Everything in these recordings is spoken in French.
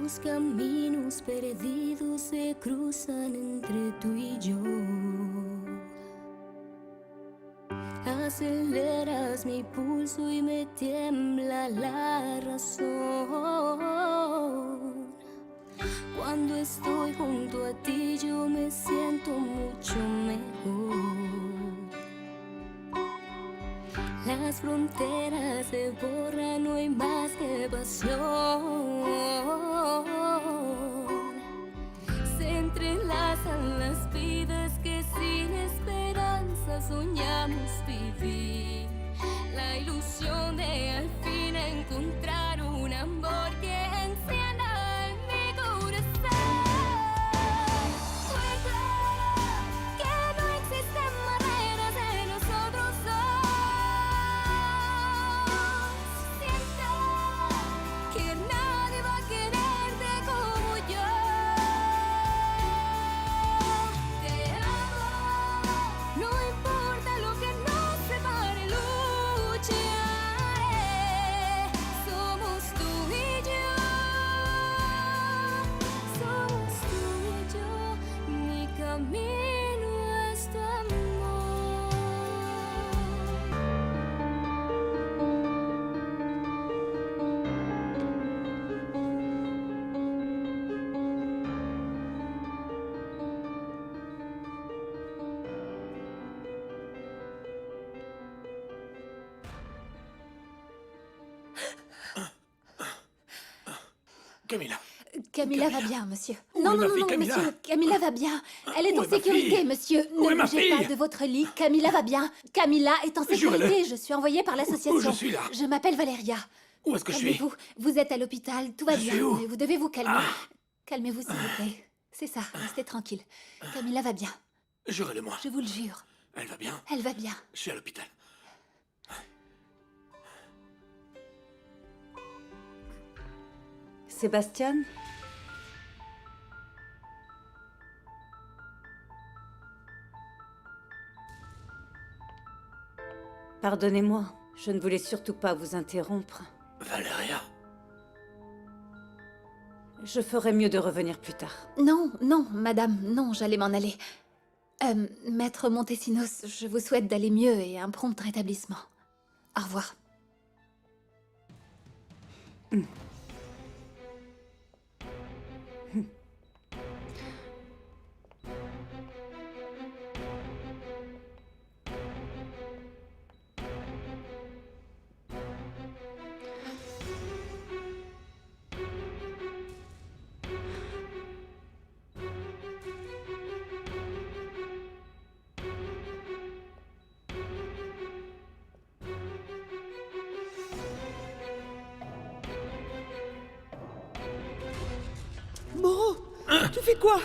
Dos caminos perdidos se cruzan entre tú y yo. Aceleras mi pulso y me tiembla la razón. Cuando estoy junto a ti yo me siento mucho mejor. Las fronteras se borran, no hay más que pasión. Se entrelazan las vidas que sin esperanza soñamos vivir. La ilusión de al fin encontrar un amor que encienda en mi corazón. Recuerda que no existen barreras de nosotros dos. Siento que nadie va a quererte como yo. Te amo, no importa lo que nos separe, lucharé. Somos tú y yo, somos tú y yo, mi camino es tu amor. Camilla. Camilla va Camilla. bien, monsieur. Où Non, est non, ma non, fille, non, Camilla monsieur. Camilla va bien. Elle est Où en est ma sécurité, fille monsieur. Où Ne est ma bougez pas fille de votre lit. Camilla va bien. Camilla est en Jurez-le. sécurité. Je suis envoyée par l'association. Où je suis là Je m'appelle Valéria. Où est-ce que je suis? Calmez-vous. Vous êtes à l'hôpital. Tout va Je bien. suis où Mais vous devez vous calmer. Ah. Calmez-vous, s'il vous plaît. C'est ça. Restez tranquille. Camilla va bien. Jurez-le-moi. Je vous le jure. Elle va bien. Elle va bien. Je suis à l'hôpital. Sébastien? Pardonnez-moi, je ne voulais surtout pas vous interrompre. Valéria. Je ferais mieux de revenir plus tard. Non, non, madame, non, j'allais m'en aller. Maître Montesinos, je vous souhaite d'aller mieux et un prompt rétablissement. Au revoir. Moreau, tu fais quoi?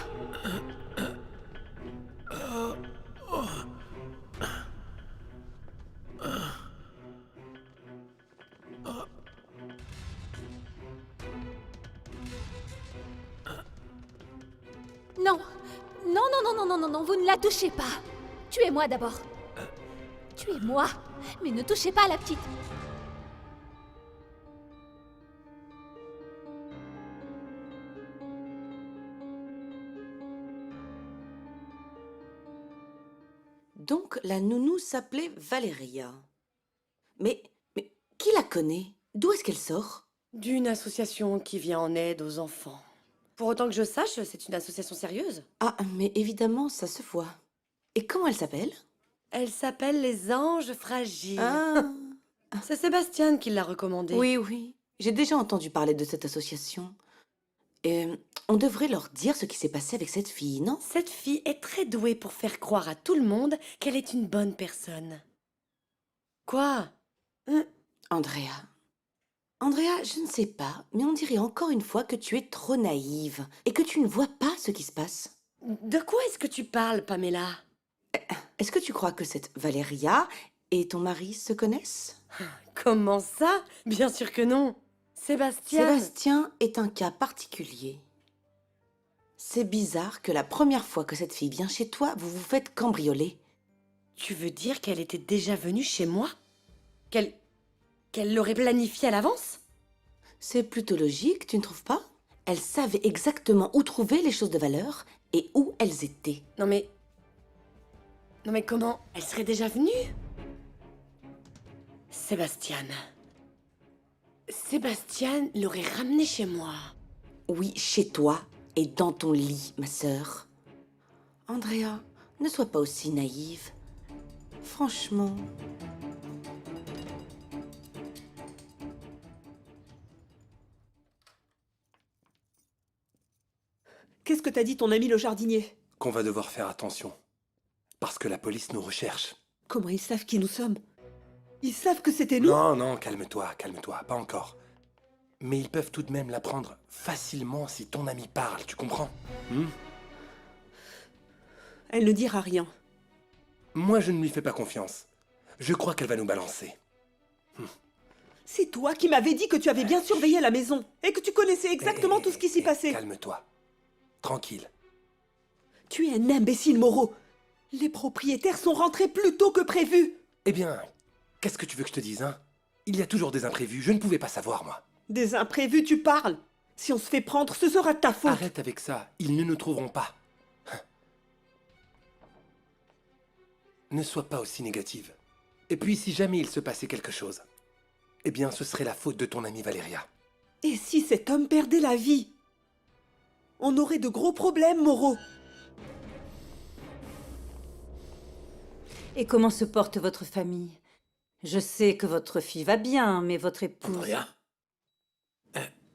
Non, non, non, non, non, non, non, non, vous ne la touchez pas. Tuez-moi d'abord. Tuez-moi, mais ne touchez pas à la petite. Donc la nounou s'appelait Valéria. Mais qui la connaît? D'où est-ce qu'elle sort? D'une association qui vient en aide aux enfants. Pour autant que je sache, c'est une association sérieuse. Ah, mais évidemment, ça se voit. Et comment elle s'appelle? Elle s'appelle les Anges Fragiles. Ah, C'est Sébastien qui l'a recommandée. oui, oui. J'ai déjà entendu parler de cette association. Et on devrait leur dire ce qui s'est passé avec cette fille, non? Cette fille est très douée pour faire croire à tout le monde qu'elle est une bonne personne. Quoi? Andrea. Andrea, je ne sais pas, mais on dirait encore une fois que tu es trop naïve et que tu ne vois pas ce qui se passe. De quoi est-ce que tu parles, Pamela? Est-ce que tu crois que cette Valéria et ton mari se connaissent? Comment ça? Bien sûr que non. Sébastien. Sébastien est un cas particulier. C'est bizarre que la première fois que cette fille vient chez toi, vous vous faites cambrioler. Tu veux dire qu'elle était déjà venue chez moi? Qu'elle l'aurait planifié à l'avance? C'est plutôt logique, tu ne trouves pas? Elle savait exactement où trouver les choses de valeur et où elles étaient. Non mais... Non mais comment? Elle serait déjà venue? Sébastien. Sébastien l'aurait ramenée chez moi. Oui, chez toi et dans ton lit, ma sœur. Andrea, ne sois pas aussi naïve. Franchement... Qu'est-ce que t'a dit ton ami le jardinier? Qu'on va devoir faire attention. Parce que la police nous recherche. Comment ils savent qui nous sommes? Ils savent que c'était nous? Non, non, calme-toi, pas encore. Mais ils peuvent tout de même l'apprendre facilement si ton ami parle, tu comprends? Elle ne dira rien. Moi, je ne lui fais pas confiance. Je crois qu'elle va nous balancer. C'est toi qui m'avais dit que tu avais bien surveillé la maison et que tu connaissais exactement tout ce qui s'y passait. Calme-toi. Tranquille. Tu es un imbécile, Moreau. Les propriétaires sont rentrés plus tôt que prévu. Eh bien, qu'est-ce que tu veux que je te dise, hein? Il y a toujours des imprévus, je ne pouvais pas savoir, moi. Des imprévus, tu parles. Si on se fait prendre, ce sera de ta faute. Arrête avec ça, ils ne nous trouveront pas. Ne sois pas aussi négative. Et puis, si jamais il se passait quelque chose, eh bien, ce serait la faute de ton amie Valéria. Et si cet homme perdait la vie? On aurait de gros problèmes, Moreau. Et comment se porte votre famille? Je sais que votre fille va bien, mais votre épouse... Andrea?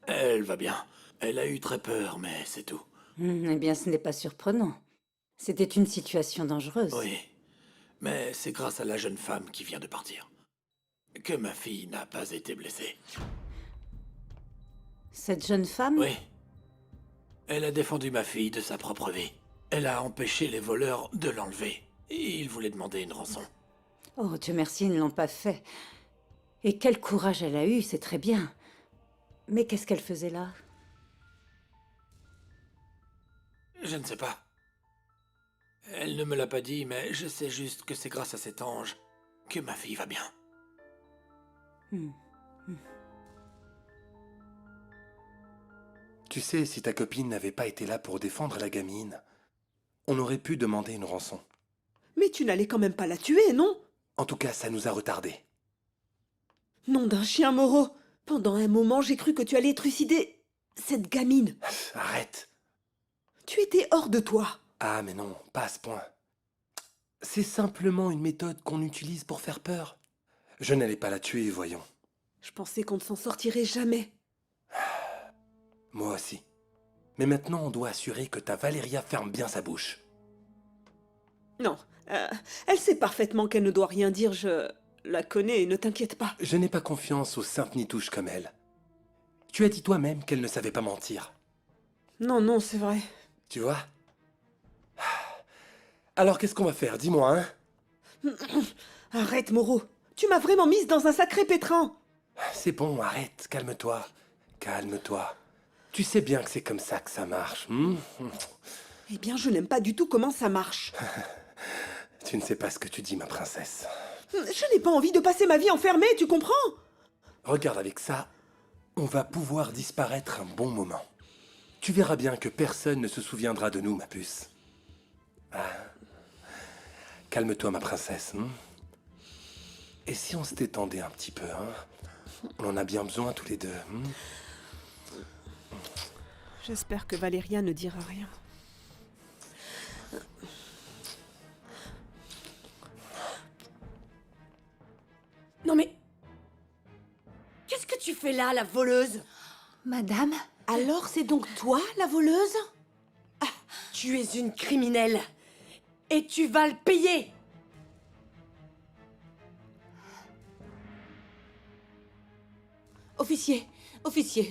Elle va bien. Elle a eu très peur, mais c'est tout. Eh bien, ce n'est pas surprenant. C'était une situation dangereuse. Oui. Mais c'est grâce à la jeune femme qui vient de partir que ma fille n'a pas été blessée. Cette jeune femme? Oui. Elle a défendu ma fille de sa propre vie. Elle a empêché les voleurs de l'enlever. Et ils voulaient demander une rançon. Oh, Dieu merci, ils ne l'ont pas fait. Et quel courage elle a eu, c'est très bien. Mais qu'est-ce qu'elle faisait là? Je ne sais pas. Elle ne me l'a pas dit, mais je sais juste que c'est grâce à cet ange que ma fille va bien. Tu sais, si ta copine n'avait pas été là pour défendre la gamine, on aurait pu demander une rançon. Mais tu n'allais quand même pas la tuer, non? En tout cas, ça nous a retardés. Nom d'un chien, Moreau. Pendant un moment, j'ai cru que tu allais trucider cette gamine. Arrête. Tu étais hors de toi. Ah, mais non, pas à ce point. C'est simplement une méthode qu'on utilise pour faire peur. Je n'allais pas la tuer, voyons. Je pensais qu'on ne s'en sortirait jamais. Moi aussi. Mais maintenant, on doit assurer que ta Valéria ferme bien sa bouche. Non, elle sait parfaitement qu'elle ne doit rien dire, je la connais, ne t'inquiète pas. Je n'ai pas confiance aux saintes nitouches comme elle. Tu as dit toi-même qu'elle ne savait pas mentir. Non, non, c'est vrai. Tu vois? Alors, qu'est-ce qu'on va faire? Dis-moi, hein? Arrête, Moreau. Tu m'as vraiment mise dans un sacré pétrin. C'est bon, arrête, calme-toi. Calme-toi. Tu sais bien que c'est comme ça que ça marche. Eh bien, je n'aime pas du tout comment ça marche. Tu ne sais pas ce que tu dis, ma princesse. Je n'ai pas envie de passer ma vie enfermée, tu comprends? Regarde, avec ça, on va pouvoir disparaître un bon moment. Tu verras bien que personne ne se souviendra de nous, ma puce. Ah. Calme-toi, ma princesse. Et si on se détendait un petit peu, hein? On en a bien besoin tous les deux. J'espère que Valéria ne dira rien. Non mais... Qu'est-ce que tu fais là, la voleuse? Madame? Alors c'est donc toi, la voleuse? Tu es une criminelle. Et tu vas le payer. Officier,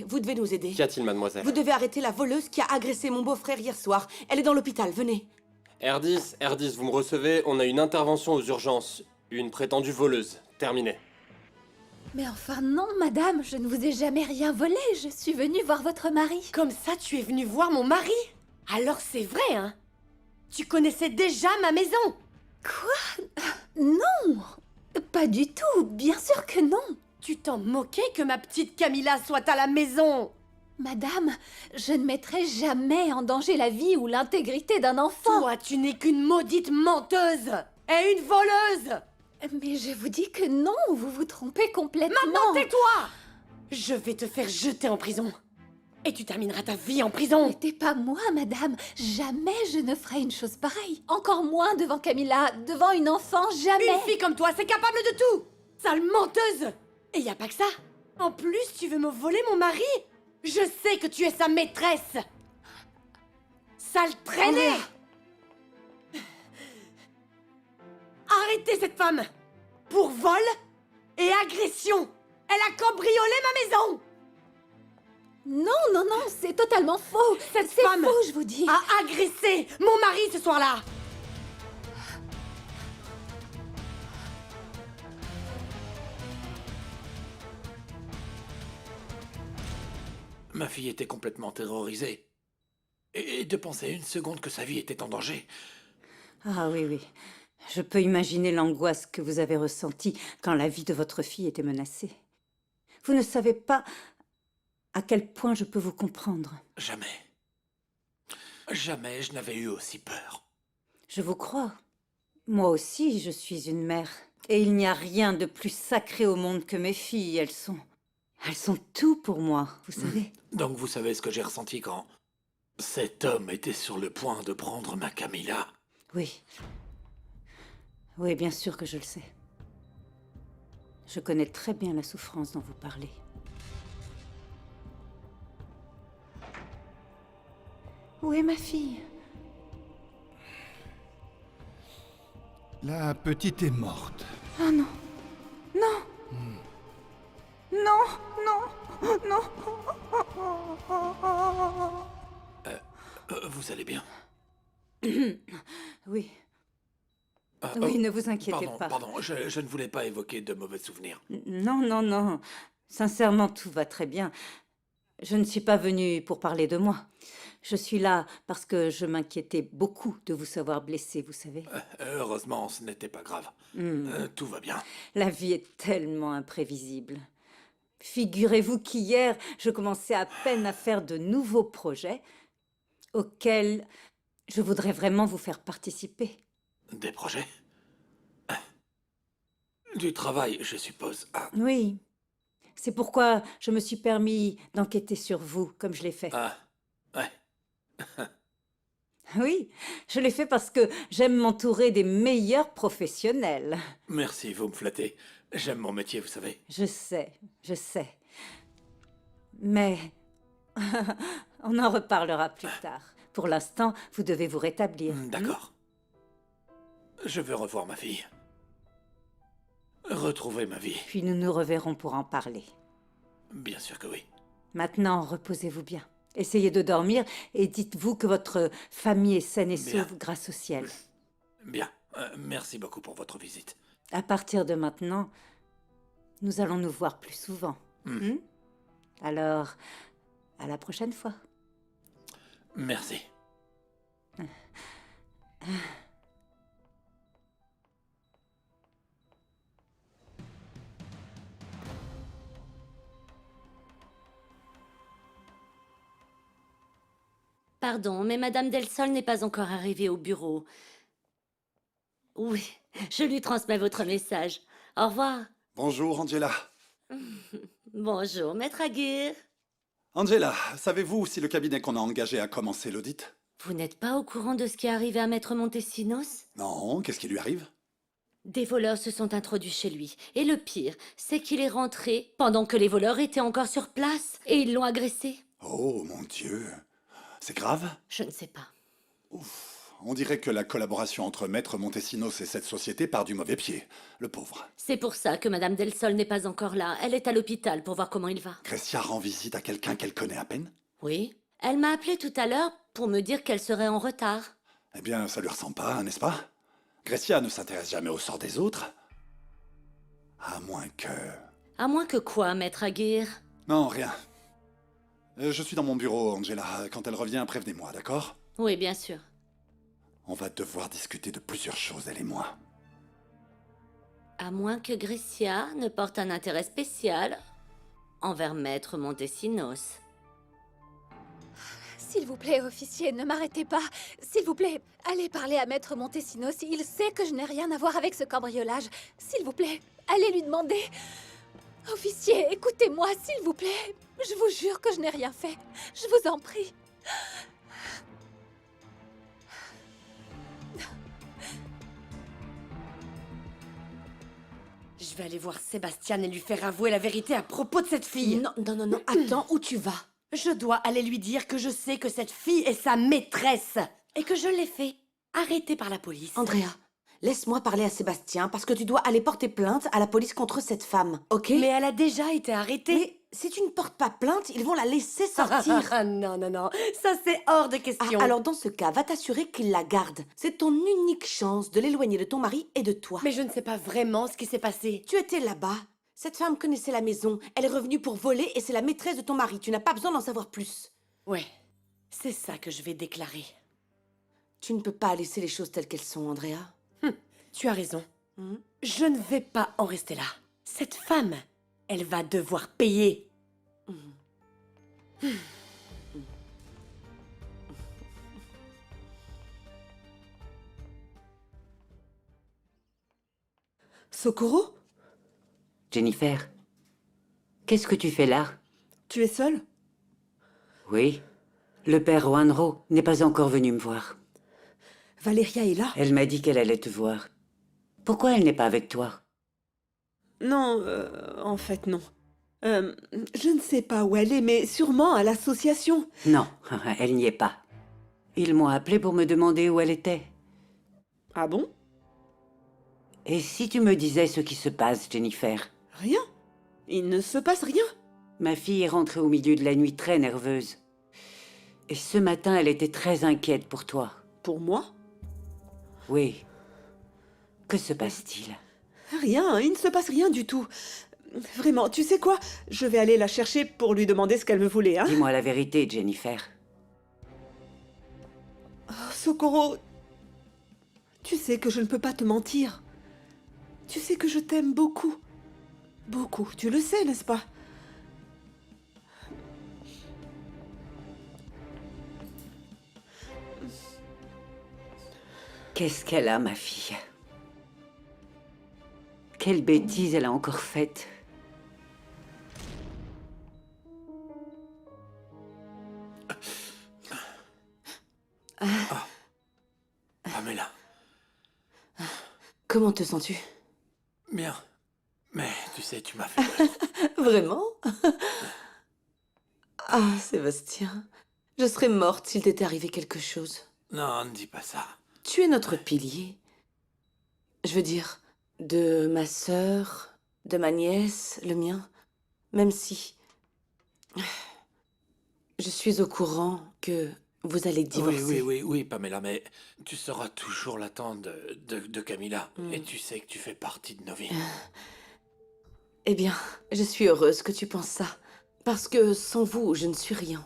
vous devez nous aider. Qu'y a-t-il, mademoiselle? Vous devez arrêter la voleuse qui a agressé mon beau-frère hier soir. Elle est dans l'hôpital, venez. R10, vous me recevez? On a une intervention aux urgences. Une prétendue voleuse. Terminé. Mais enfin non, madame, je ne vous ai jamais rien volé. Je suis venue voir votre mari. Comme ça, tu es venue voir mon mari? Alors c'est vrai, hein? Tu connaissais déjà ma maison? Quoi? Non! Pas du tout, bien sûr que non. Tu t'en moquais que ma petite Camilla soit à la maison? Madame, je ne mettrai jamais en danger la vie ou l'intégrité d'un enfant. Toi, tu n'es qu'une maudite menteuse et une voleuse. Mais je vous dis que non, vous vous trompez complètement. Maintenant, tais-toi! Je vais te faire jeter en prison. Et tu termineras ta vie en prison. N'était pas moi, madame. Jamais je ne ferai une chose pareille. Encore moins devant Camilla, devant une enfant, jamais. Une fille comme toi, c'est capable de tout. Sale menteuse. Et y a pas que ça. En plus, tu veux me voler mon mari? Je sais que tu es sa maîtresse. Sale traînée. Andrea. Arrêtez cette femme. Pour vol et agression. Elle a cambriolé ma maison. Non, non, non, c'est totalement faux. Cette C'est femme faux, je vous dis. a agressé mon mari ce soir-là. Ma fille était complètement terrorisée. Et de penser une seconde que sa vie était en danger. Ah oui, oui. Je peux imaginer l'angoisse que vous avez ressentie quand la vie de votre fille était menacée. Vous ne savez pas à quel point je peux vous comprendre. Jamais. Jamais je n'avais eu aussi peur. Je vous crois. Moi aussi, je suis une mère. Et il n'y a rien de plus sacré au monde que mes filles. Elles sont tout pour moi, vous savez. Donc vous savez ce que j'ai ressenti quand cet homme était sur le point de prendre ma Camilla. Oui. Oui, bien sûr que je le sais. Je connais très bien la souffrance dont vous parlez. Où est ma fille? La petite est morte. Oh non. Non. Non, non, non. Vous allez bien? Oui. Ah, Oui, oh, ne vous inquiétez pardon, pas. Pardon, je ne voulais pas évoquer de mauvais souvenirs. Non, non, non. Sincèrement, tout va très bien. Je ne suis pas venue pour parler de moi. Je suis là parce que je m'inquiétais beaucoup de vous savoir blessé, vous savez. Heureusement, ce n'était pas grave. Tout va bien. La vie est tellement imprévisible. Figurez-vous qu'hier, je commençais à peine à faire de nouveaux projets auxquels je voudrais vraiment vous faire participer. Des projets? Du travail, je suppose. Ah, Oui. C'est pourquoi je me suis permis d'enquêter sur vous, comme je l'ai fait. ouais. Oui, je l'ai fait parce que j'aime m'entourer des meilleurs professionnels. Merci, vous me flattez. J'aime mon métier, vous savez. Je sais, je sais. Mais on en reparlera plus tard. Pour l'instant, vous devez vous rétablir. D'accord. Je veux revoir ma fille. Retrouver ma vie. Puis nous nous reverrons pour en parler. Bien sûr que oui. Maintenant, reposez-vous bien. Essayez de dormir et dites-vous que votre famille est saine et Bien. sauve grâce au ciel. Bien. Merci beaucoup pour votre visite. À partir de maintenant, nous allons nous voir plus souvent. Alors, à la prochaine fois. Merci. Pardon, mais Madame Del Sol n'est pas encore arrivée au bureau. Oui, je lui transmets votre message. Au revoir. Bonjour, Angela. Bonjour, Maître Aguirre. Angela, savez-vous si le cabinet qu'on a engagé a commencé l'audit? Vous n'êtes pas au courant de ce qui est arrivé à Maître Montesinos? Non, qu'est-ce qui lui arrive? Des voleurs se sont introduits chez lui. Et le pire, c'est qu'il est rentré pendant que les voleurs étaient encore sur place. Et ils l'ont agressé. Oh, mon Dieu. C'est grave? Je ne sais pas. Ouf. On dirait que la collaboration entre Maître Montesinos et cette société part du mauvais pied. Le pauvre. C'est pour ça que Madame Del Sol n'est pas encore là. Elle est à l'hôpital pour voir comment il va. Gressia rend visite à quelqu'un qu'elle connaît à peine? Oui. Elle m'a appelé tout à l'heure pour me dire qu'elle serait en retard. Eh bien, ça lui ressemble pas, n'est-ce pas? Gressia ne s'intéresse jamais au sort des autres. À moins que... À moins que quoi, Maître Aguirre? Non, rien. Je suis dans mon bureau, Angela. Quand elle revient, prévenez-moi, d'accord? Oui, bien sûr. On va devoir discuter de plusieurs choses, elle et moi. À moins que Gressia ne porte un intérêt spécial envers Maître Montesinos. S'il vous plaît, officier, ne m'arrêtez pas. S'il vous plaît, allez parler à Maître Montesinos. Il sait que je n'ai rien à voir avec ce cambriolage. S'il vous plaît, allez lui demander. Officier, écoutez-moi, s'il vous plaît. Je vous jure que je n'ai rien fait. Je vous en prie. Je vais aller voir Sébastien et lui faire avouer la vérité à propos de cette fille. Non, non, non, non, attends, où tu vas? Je dois aller lui dire que je sais que cette fille est sa maîtresse et que je l'ai fait arrêter par la police. Andrea, laisse-moi parler à Sébastien parce que tu dois aller porter plainte à la police contre cette femme, ok? Mais elle a déjà été arrêtée. Mais si tu ne portes pas plainte, ils vont la laisser sortir. Non, non, non, ça c'est hors de question. Alors dans ce cas, va t'assurer qu'il la garde. C'est ton unique chance de l'éloigner de ton mari et de toi. Mais je ne sais pas vraiment ce qui s'est passé. Tu étais là-bas. Cette femme connaissait la maison. Elle est revenue pour voler et c'est la maîtresse de ton mari. Tu n'as pas besoin d'en savoir plus. Ouais, c'est ça que je vais déclarer. Tu ne peux pas laisser les choses telles qu'elles sont, Andrea. Tu as raison. Je ne vais pas en rester là. Cette femme, elle va devoir payer. Socorro? Jennifer, qu'est-ce que tu fais là? Tu es seule? Oui, le père Juanro n'est pas encore venu me voir. Valeria est là? Elle m'a dit qu'elle allait te voir. Pourquoi elle n'est pas avec toi? Non, en fait, non. Je ne sais pas où elle est, mais sûrement à l'association. Non, elle n'y est pas. Ils m'ont appelé pour me demander où elle était. Ah bon? Et si tu me disais ce qui se passe, Jennifer? Rien. Il ne se passe rien. Ma fille est rentrée au milieu de la nuit très nerveuse. Et ce matin, elle était très inquiète pour toi. Pour moi? Oui. Que se passe-t-il? Rien, il ne se passe rien du tout. Vraiment, tu sais quoi? Je vais aller la chercher pour lui demander ce qu'elle me voulait, hein? Dis-moi la vérité, Jennifer. Oh, Socorro, tu sais que je ne peux pas te mentir. Tu sais que je t'aime beaucoup. Beaucoup, tu le sais, n'est-ce pas? Qu'est-ce qu'elle a, ma fille? Quelle bêtise elle a encore faite? Pamela. Comment te sens-tu? Bien. Mais tu sais, tu m'as fait peur. Vraiment? Ah, Sébastien, je serais morte s'il t'était arrivé quelque chose. Non, ne dis pas ça. Tu es notre pilier. Je veux dire, de ma sœur, de ma nièce, le mien. Même si... Je suis au courant que vous allez divorcer. Oui, Pamela, mais tu seras toujours la tante de Camilla. Et tu sais que tu fais partie de nos vies. Eh bien, je suis heureuse que tu penses ça. Parce que sans vous, je ne suis rien.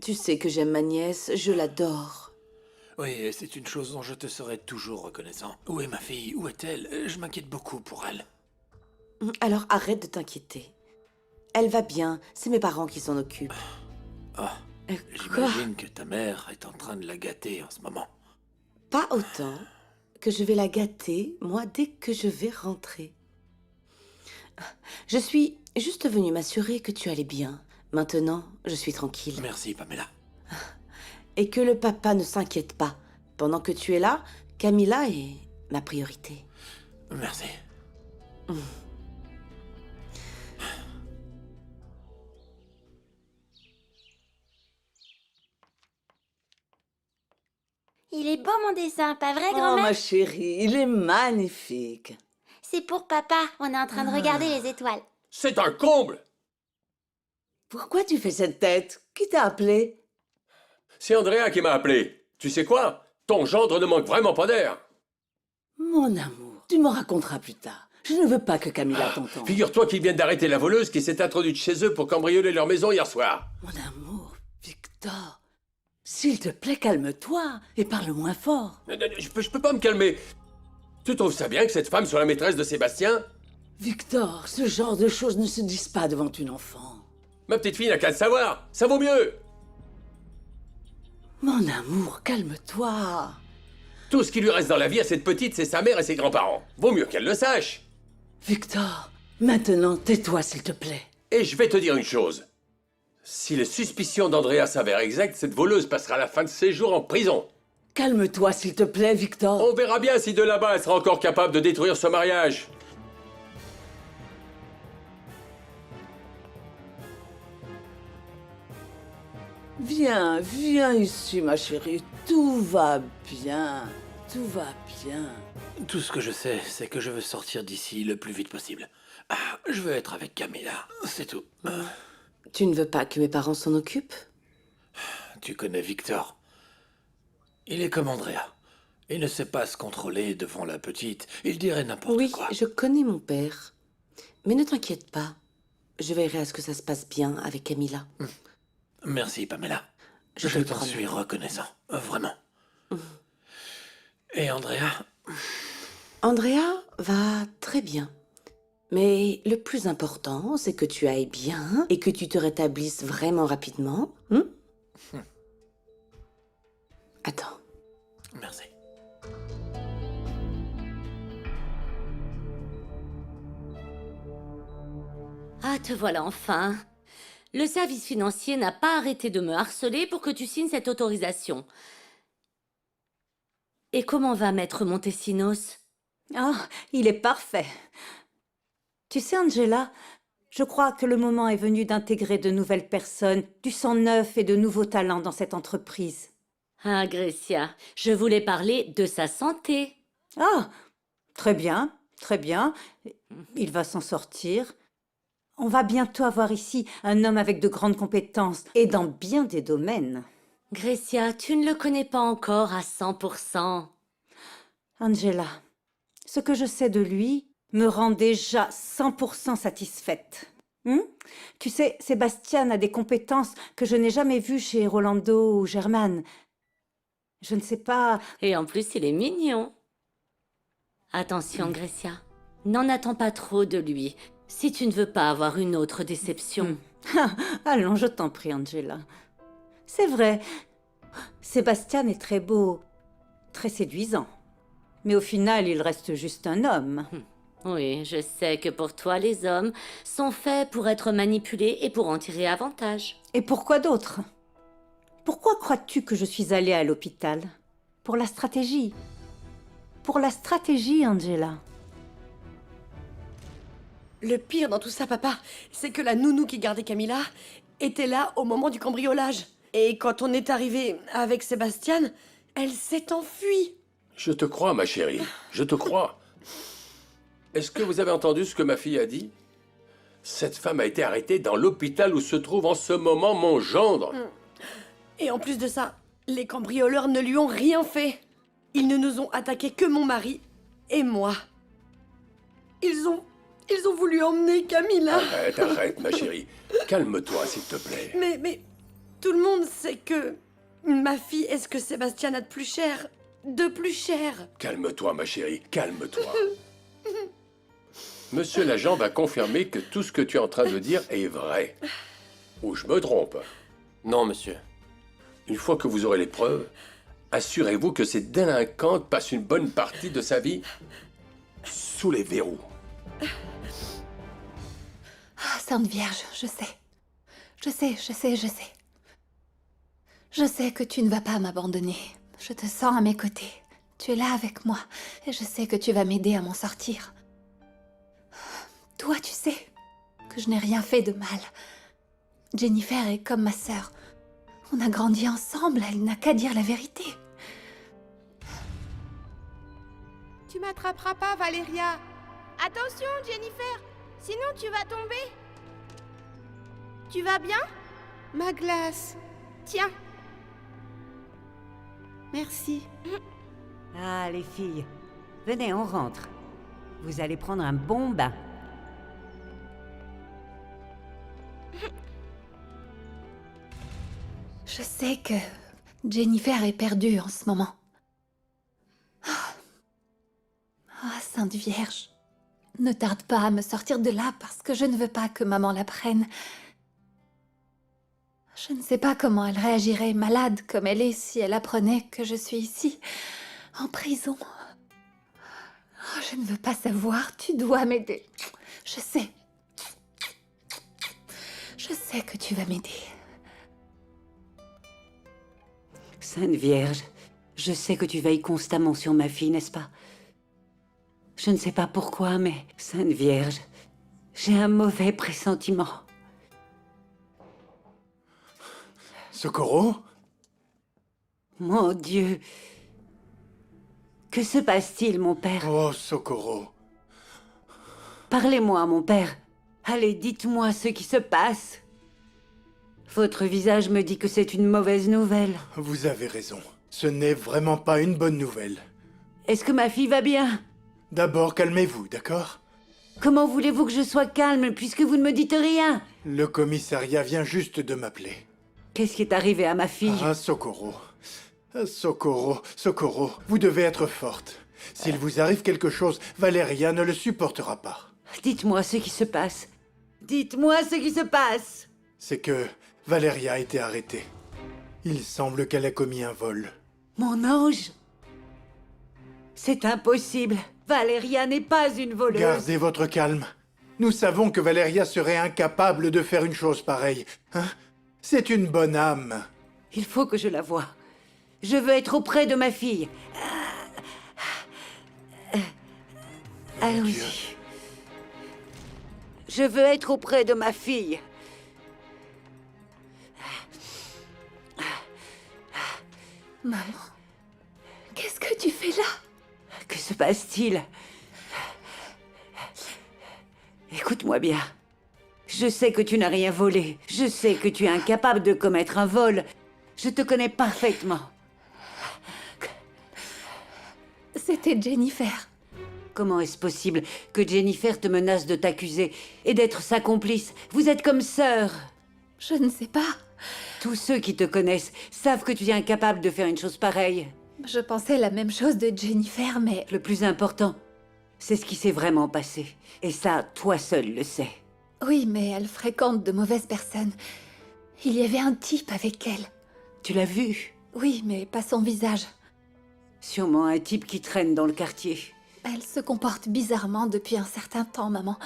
Tu sais que j'aime ma nièce, je l'adore. Oui, et c'est une chose dont je te serai toujours reconnaissant. Où est ma fille? Où est-elle? Je m'inquiète beaucoup pour elle. Alors arrête de t'inquiéter. Elle va bien, c'est mes parents qui s'en occupent. J'imagine que ta mère est en train de la gâter en ce moment. Pas autant que je vais la gâter, moi, dès que je vais rentrer. Je suis juste venue m'assurer que tu allais bien. Maintenant, je suis tranquille. Merci, Pamela. Et que le papa ne s'inquiète pas. Pendant que tu es là, Camilla est ma priorité. Merci. Il est beau mon dessin, pas vrai, Oh, grand-mère? ma chérie, il est magnifique. C'est pour papa, on est en train de regarder les étoiles. C'est un comble! Pourquoi tu fais cette tête? Qui t'a appelé? C'est Andrea qui m'a appelé. Tu sais quoi? Ton gendre ne manque vraiment pas d'air. Mon amour, tu me raconteras plus tard. Je ne veux pas que Camilla t'entende. Figure-toi qu'ils viennent d'arrêter la voleuse qui s'est introduite chez eux pour cambrioler leur maison hier soir. Mon amour, Victor, s'il te plaît, calme-toi et parle moins fort. Je peux pas me calmer. Tu trouves ça bien que cette femme soit la maîtresse de Sébastien? Victor, ce genre de choses ne se disent pas devant une enfant. Ma petite fille n'a qu'à le savoir. Ça vaut mieux. Mon amour, calme-toi. Tout ce qui lui reste dans la vie à cette petite, c'est sa mère et ses grands-parents. Vaut mieux qu'elle le sache. Victor, maintenant, tais-toi, s'il te plaît. Et je vais te dire une chose. Si les suspicions d'Andrea s'avèrent exactes, cette voleuse passera la fin de ses jours en prison. Calme-toi, s'il te plaît, Victor. On verra bien si de là-bas, elle sera encore capable de détruire ce mariage. Viens, viens ici, ma chérie. Tout va bien. Tout va bien. Tout ce que je sais, c'est que je veux sortir d'ici le plus vite possible. Je veux être avec Camilla, c'est tout. Tu ne veux pas que mes parents s'en occupent? Tu connais Victor. Il est comme Andrea. Il ne sait pas se contrôler devant la petite. Il dirait n'importe Oui, quoi. je connais mon père. Mais ne t'inquiète pas. Je veillerai à ce que ça se passe bien avec Camilla. Merci, Pamela. Je Je te t'en promets. suis reconnaissant. Vraiment. Et Andrea? Andrea va très bien. Mais le plus important, c'est que tu ailles bien et que tu te rétablisses vraiment rapidement. Attends. Merci. Ah, te voilà enfin. Le service financier n'a pas arrêté de me harceler pour que tu signes cette autorisation. Et comment va Maître Montesinos? Ah, il est parfait. Tu sais, Angela, je crois que le moment est venu d'intégrer de nouvelles personnes, du sang neuf et de nouveaux talents dans cette entreprise. Ah, Grecia, je voulais parler de sa santé. Ah, très bien, très bien. Il va s'en sortir. On va bientôt avoir ici un homme avec de grandes compétences et dans bien des domaines. Grecia, tu ne le connais pas encore à 100%. Angela, ce que je sais de lui me rend déjà 100% satisfaite. Tu sais, Sébastien a des compétences que je n'ai jamais vues chez Rolando ou Germaine. Je ne sais pas... Et en plus, il est mignon. Attention, Grecia, n'en attends pas trop de lui, si tu ne veux pas avoir une autre déception. Allons, je t'en prie, Angela. C'est vrai, Sébastien est très beau, très séduisant. Mais au final, il reste juste un homme. Oui, je sais que pour toi, les hommes sont faits pour être manipulés et pour en tirer avantage. Et pourquoi d'autre? Pourquoi crois-tu que je suis allée à l'hôpital? Pour la stratégie. Pour la stratégie, Angela. Le pire dans tout ça, papa, c'est que la nounou qui gardait Camilla était là au moment du cambriolage. Et quand on est arrivé avec Sébastien, elle s'est enfuie. Je te crois, ma chérie. Je te crois. Est-ce que vous avez entendu ce que ma fille a dit? Cette femme a été arrêtée dans l'hôpital où se trouve en ce moment mon gendre. Et en plus de ça, les cambrioleurs ne lui ont rien fait. Ils ne nous ont attaqué que mon mari et moi. Ils ont voulu emmener Camilla. Arrête, arrête, ma chérie. Calme-toi, s'il te plaît. Mais tout le monde sait que ma fille est ce que Sébastien a de plus cher. De plus cher. Calme-toi, ma chérie, calme-toi. Monsieur l'agent va confirmer que tout ce que tu es en train de dire est vrai. Ou je me trompe? Non, monsieur. Une fois que vous aurez les preuves, assurez-vous que cette délinquante passe une bonne partie de sa vie sous les verrous. Ah, Sainte Vierge, je sais. Je sais. Je sais que tu ne vas pas m'abandonner. Je te sens à mes côtés. Tu es là avec moi et je sais que tu vas m'aider à m'en sortir. Toi, tu sais que je n'ai rien fait de mal. Jennifer est comme ma sœur. On a grandi ensemble, elle n'a qu'à dire la vérité. Tu m'attraperas pas, Valéria. Attention, Jennifer, sinon tu vas tomber. Tu vas bien? Ma glace. Tiens. Merci. Ah, les filles, venez, on rentre. Vous allez prendre un bon bain. Je sais que Jennifer est perdue en ce moment. Ah, Sainte Vierge, ne tarde pas à me sortir de là parce que je ne veux pas que maman la prenne. Je ne sais pas comment elle réagirait, malade comme elle est, si elle apprenait que je suis ici, en prison. Oh, je ne veux pas savoir, tu dois m'aider. Je sais. Je sais que tu vas m'aider. Sainte Vierge, je sais que tu veilles constamment sur ma fille, n'est-ce pas? Je ne sais pas pourquoi, mais Sainte Vierge, j'ai un mauvais pressentiment. Socorro? Mon Dieu. Que se passe-t-il, mon père? Oh, Socorro. Parlez-moi, mon père. Allez, dites-moi ce qui se passe. Votre visage me dit que c'est une mauvaise nouvelle. Vous avez raison. Ce n'est vraiment pas une bonne nouvelle. Est-ce que ma fille va bien? D'abord, calmez-vous, d'accord? Comment voulez-vous que je sois calme puisque vous ne me dites rien? Le commissariat vient juste de m'appeler. Qu'est-ce qui est arrivé à ma fille? Ah, Socorro. Socorro, Socorro, vous devez être forte. S'il vous arrive quelque chose, Valeria ne le supportera pas. Dites-moi ce qui se passe. Dites-moi ce qui se passe. C'est que Valeria a été arrêtée. Il semble qu'elle a commis un vol. Mon ange? C'est impossible. Valeria n'est pas une voleuse. Gardez votre calme. Nous savons que Valeria serait incapable de faire une chose pareille. Hein? C'est une bonne âme. Il faut que je la voie. Je veux être auprès de ma fille. Allons-y. Je veux être auprès de ma fille. Maman, qu'est-ce que tu fais là? Que se passe-t-il? Écoute-moi bien. Je sais que tu n'as rien volé. Je sais que tu es incapable de commettre un vol. Je te connais parfaitement. C'était Jennifer. Comment est-ce possible que Jennifer te menace de t'accuser et d'être sa complice? Vous êtes comme sœurs. Je ne sais pas. Tous ceux qui te connaissent savent que tu es incapable de faire une chose pareille. Je pensais la même chose de Jennifer, mais... Le plus important, c'est ce qui s'est vraiment passé. Et ça, toi seul le sais. Oui, mais elle fréquente de mauvaises personnes. Il y avait un type avec elle. Tu l'as vu? Oui, mais pas son visage. Sûrement un type qui traîne dans le quartier. Elle se comporte bizarrement depuis un certain temps, maman.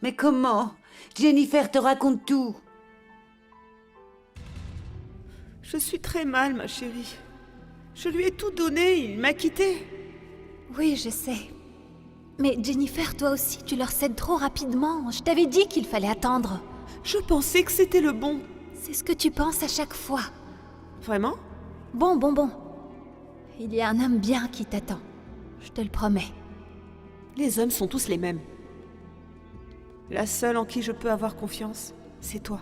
Mais comment? Jennifer te raconte tout. Je suis très mal, ma chérie. Je lui ai tout donné, il m'a quittée. Oui, je sais. Mais Jennifer, toi aussi, tu leur cèdes trop rapidement. Je t'avais dit qu'il fallait attendre. Je pensais que c'était le bon. C'est ce que tu penses à chaque fois. Vraiment? Bon. Il y a un homme bien qui t'attend. Je te le promets. Les hommes sont tous les mêmes. La seule en qui je peux avoir confiance, c'est toi.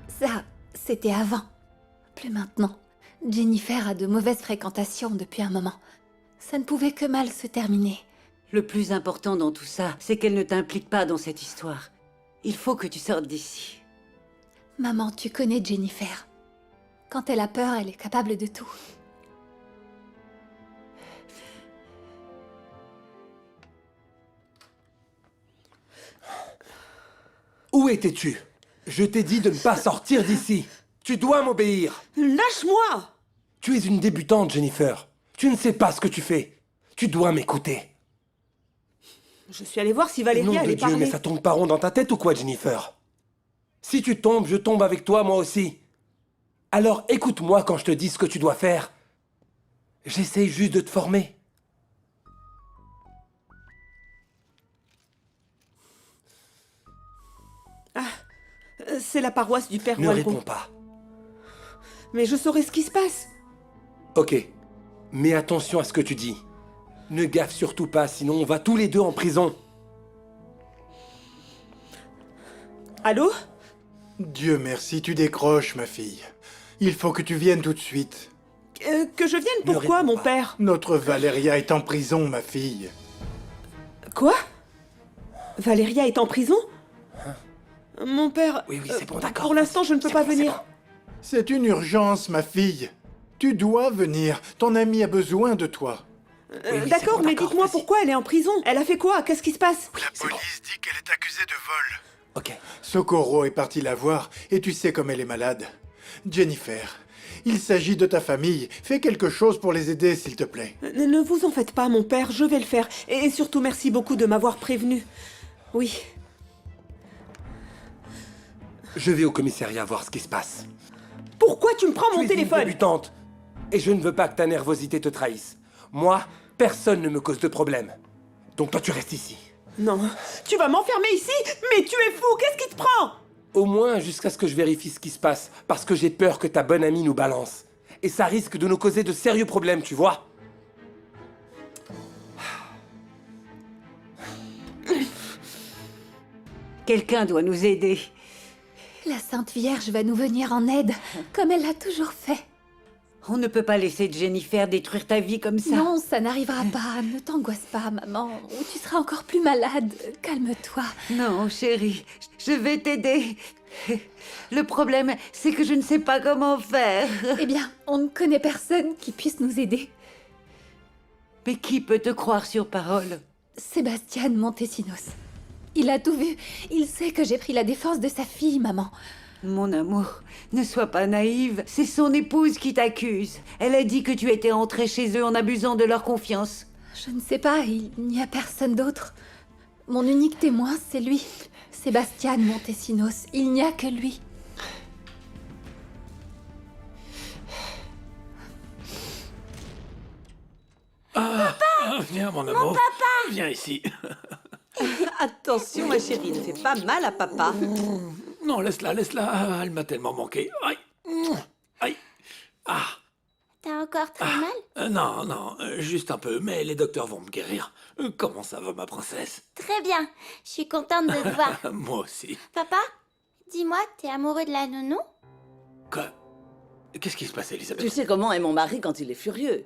Ça, c'était avant. Plus maintenant. Jennifer a de mauvaises fréquentations depuis un moment. Ça ne pouvait que mal se terminer. Le plus important dans tout ça, c'est qu'elle ne t'implique pas dans cette histoire. Il faut que tu sortes d'ici. Maman, tu connais Jennifer. Quand elle a peur, elle est capable de tout. Où étais-tu? Je t'ai dit de ne pas sortir d'ici. Tu dois m'obéir. Lâche-moi! Tu es une débutante, Jennifer. Tu ne sais pas ce que tu fais. Tu dois m'écouter. Je suis allée voir si Nom Valéria de allait Dieu, parler. mais ça tourne pas rond dans ta tête ou quoi, Jennifer? Si tu tombes, je tombe avec toi, moi aussi. Alors écoute-moi quand je te dis ce que tu dois faire. J'essaye juste de te former. C'est la paroisse du Père Ne Walgon. réponds pas. Mais je saurai ce qui se passe. Ok, mais attention à ce que tu dis. Ne gaffe surtout pas, sinon on va tous les deux en prison. Allô? Dieu merci, tu décroches, ma fille. Il faut que tu viennes tout de suite. Que je vienne Ne pourquoi, réponds mon pas. père? Notre Valéria est en prison, ma fille. Quoi? Valéria est en prison? Mon père... Oui, c'est bon, d'accord. Pour l'instant, je ne peux C'est pas bon, c'est venir. bon. C'est une urgence, ma fille. Tu dois venir. Ton ami a besoin de toi. Oui, c'est D'accord, bon, mais d'accord, dites-moi vas-y. pourquoi elle est en prison. Elle a fait quoi? Qu'est-ce qui se passe? La police dit qu'elle est accusée de vol. ok. Socorro est partie la voir et tu sais comme elle est malade. Jennifer, il s'agit de ta famille. Fais quelque chose pour les aider, s'il te plaît. Ne vous en faites pas, mon père, je vais le faire. Et surtout, merci beaucoup de m'avoir prévenu. Oui. Je vais au commissariat voir ce qui se passe. Pourquoi tu me prends mon Tu es une téléphone? débutante. Et je ne veux pas que ta nervosité te trahisse. Moi, personne ne me cause de problème. Donc toi, tu restes ici. Non, tu vas m'enfermer ici? Mais tu es fou, qu'est-ce qui te prend? Au moins jusqu'à ce que je vérifie ce qui se passe, parce que j'ai peur que ta bonne amie nous balance. Et ça risque de nous causer de sérieux problèmes, tu vois. Quelqu'un doit nous aider. La Sainte Vierge va nous venir en aide, comme elle l'a toujours fait. On ne peut pas laisser Jennifer détruire ta vie comme ça. Non, ça n'arrivera pas. Ne t'angoisse pas, maman, ou tu seras encore plus malade. Calme-toi. Non, chérie, je vais t'aider. Le problème, c'est que je ne sais pas comment faire. Eh bien, on ne connaît personne qui puisse nous aider. Mais qui peut te croire sur parole? Sébastien Montesinos. Il a tout vu. Il sait que j'ai pris la défense de sa fille, maman. Mon amour, ne sois pas naïve. C'est son épouse qui t'accuse. Elle a dit que tu étais entrée chez eux en abusant de leur confiance. Je ne sais pas, il n'y a personne d'autre. Mon unique témoin, c'est lui. Sébastien Montesinos. Il n'y a que lui. Viens, mon amour. Viens ici. Attention, ma chérie, ne fais pas mal à papa. Non, laisse-la, laisse-la. Elle m'a tellement manqué. Aïe. Aïe. Ah. T'as encore très mal? Non, non, juste un peu, mais les docteurs vont me guérir. Comment ça va, ma princesse? Très bien. Je suis contente de te voir. Moi aussi. Papa, dis-moi, t'es amoureux de la nounou? Quoi? Qu'est-ce qui se passe, Elisabeth? Tu sais comment est mon mari quand il est furieux.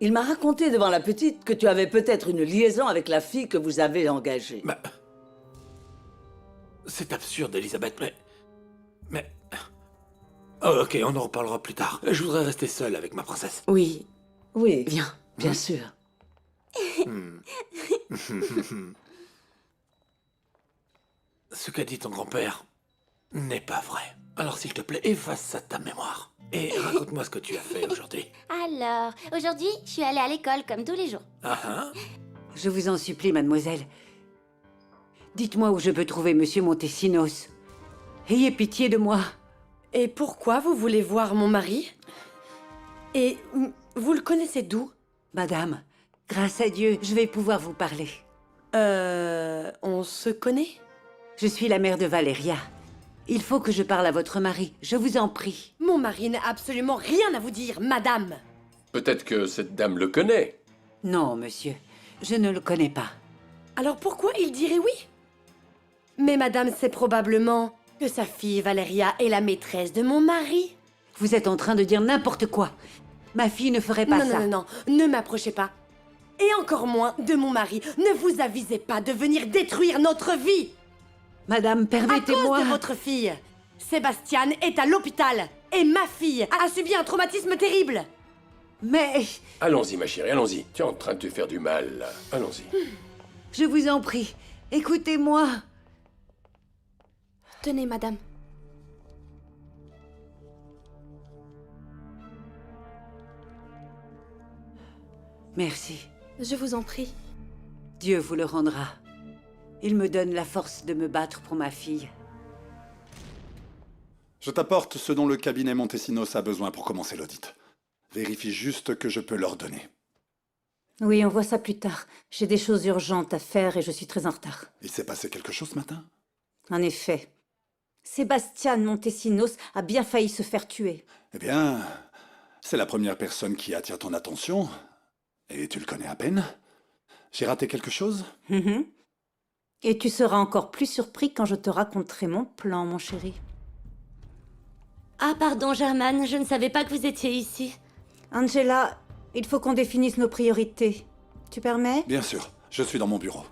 Il m'a raconté devant la petite que tu avais peut-être une liaison avec la fille que vous avez engagée. Mais... C'est absurde, Elisabeth, mais... Oh, ok, on en reparlera plus tard. Je voudrais rester seul avec ma princesse. Oui, oui, bien sûr. Ce qu'a dit ton grand-père n'est pas vrai. Alors s'il te plaît, efface ça de ta mémoire. Et raconte-moi ce que tu as fait aujourd'hui. Alors, aujourd'hui, je suis allée à l'école comme tous les jours. Je vous en supplie, mademoiselle. Dites-moi où je peux trouver Monsieur Montesinos. Ayez pitié de moi. Et pourquoi vous voulez voir mon mari? Et vous le connaissez d'où? Madame, grâce à Dieu, je vais pouvoir vous parler. On se connaît? Je suis la mère de Valeria. Il faut que je parle à votre mari, je vous en prie. Mon mari n'a absolument rien à vous dire, madame. Peut-être que cette dame le connaît. Non, monsieur, je ne le connais pas. Alors pourquoi il dirait oui? Mais madame sait probablement que sa fille Valeria est la maîtresse de mon mari. Vous êtes en train de dire n'importe quoi. Ma fille ne ferait pas ça. Non, ne m'approchez pas. Et encore moins de mon mari. Ne vous avisez pas de venir détruire notre vie. Madame, permettez-moi... À cause de votre fille, Sébastien est à l'hôpital. Et ma fille a subi un traumatisme terrible. Mais... Allons-y, ma chérie, allons-y. Tu es en train de te faire du mal, là. Allons-y. Je vous en prie, écoutez-moi. Tenez, madame. Merci. Je vous en prie. Dieu vous le rendra. Il me donne la force de me battre pour ma fille. Je t'apporte ce dont le cabinet Montesinos a besoin pour commencer l'audit. Vérifie juste que je peux leur donner. Oui, on voit ça plus tard. J'ai des choses urgentes à faire et je suis très en retard. Il s'est passé quelque chose ce matin? En effet. Sébastien Montesinos a bien failli se faire tuer. Eh bien, c'est la première personne qui attire ton attention. Et tu le connais à peine. J'ai raté quelque chose? Et tu seras encore plus surpris quand je te raconterai mon plan, mon chéri. Ah, pardon, Germaine, je ne savais pas que vous étiez ici. Angela, il faut qu'on définisse nos priorités. Tu permets? Bien sûr, je suis dans mon bureau.